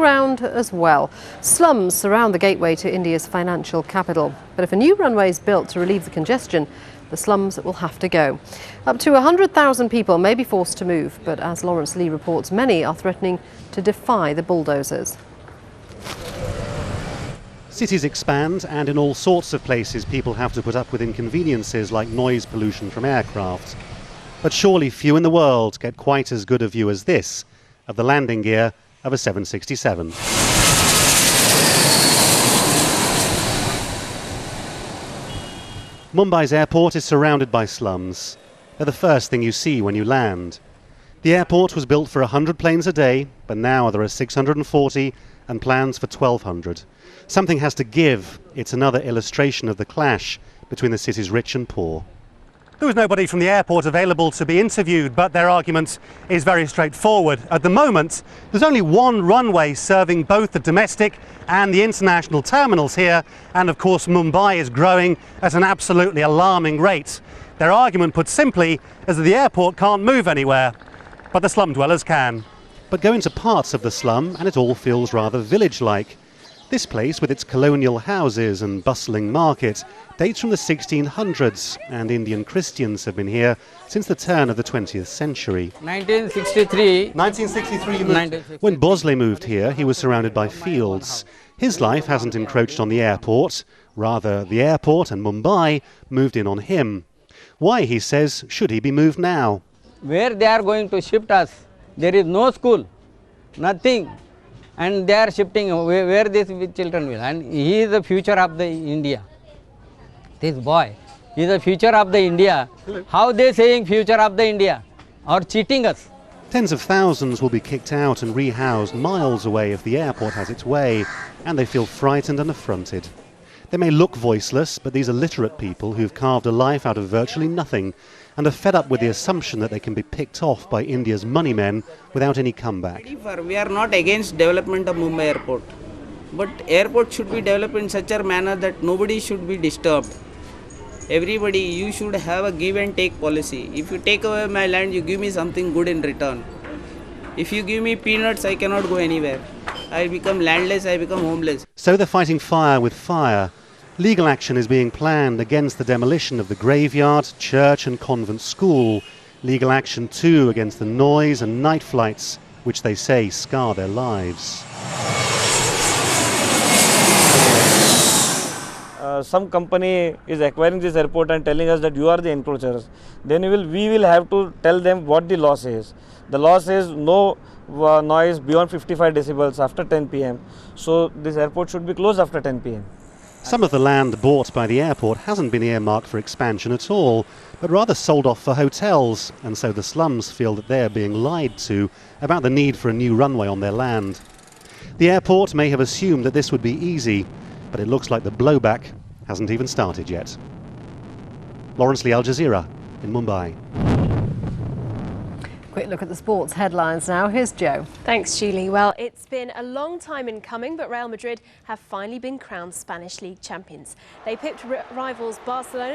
underground as well. Slums surround the gateway to India's financial capital. But if a new runway is built to relieve the congestion, the slums will have to go. Up to 100,000 people may be forced to move, but as Laurence Lee reports, many are threatening to defy the bulldozers. Cities expand, and in all sorts of places people have to put up with inconveniences like noise pollution from aircraft. But surely few in the world get quite as good a view as this of the landing gear of a 767. Mumbai's airport is surrounded by slums. They're the first thing you see when you land. The airport was built for 100 planes a day, but now there are 640 and plans for 1,200. Something has to give. It's another illustration of the clash between the city's rich and poor. There was nobody from the airport available to be interviewed, but their argument is very straightforward. At the moment, there's only one runway serving both the domestic and the international terminals here, and of course Mumbai is growing at an absolutely alarming rate. Their argument, put simply, is that the airport can't move anywhere, but the slum dwellers can. But go into parts of the slum and it all feels rather village-like. This place, with its colonial houses and bustling market, dates from the 1600s, and Indian Christians have been here since the turn of the 20th century. 1963. When Bosley moved here, he was surrounded by fields. His life hasn't encroached on the airport. Rather, the airport and Mumbai moved in on him. Why, he says, should he be moved now? Where they are going to shift us, there is no school, nothing. And they are shifting where these children will. And he is the future of the India. This boy is the future of the India. How they saying future of the India? Or cheating us? Tens of thousands will be kicked out and rehoused miles away if the airport has its way, and they feel frightened and affronted. They may look voiceless, but these are literate people who've carved a life out of virtually nothing and are fed up with the assumption that they can be picked off by India's money men without any comeback. We are not against development of Mumbai airport, but airport should be developed in such a manner that nobody should be disturbed. Everybody, you should have a give and take policy. If you take away my land, you give me something good in return. If you give me peanuts, I cannot go anywhere. I become landless, I become homeless. So they're fighting fire with fire. Legal action is being planned against the demolition of the graveyard, church and convent school. Legal action too against the noise and night flights, which they say scar their lives. Some company is acquiring this airport and telling us that you are the encroachers. Then we will have to tell them what the law says. The law says no noise beyond 55 decibels after 10 p.m. So this airport should be closed after 10 p.m. Some of the land bought by the airport hasn't been earmarked for expansion at all, but rather sold off for hotels, and so the slums feel that they're being lied to about the need for a new runway on their land. The airport may have assumed that this would be easy, but it looks like the blowback hasn't even started yet. Laurence Lee, Al Jazeera in Mumbai. Quick look at the sports headlines now. Here's Jo. Thanks, Julie. Well, it's been a long time in coming, but Real Madrid have finally been crowned Spanish League champions. They pipped rivals Barcelona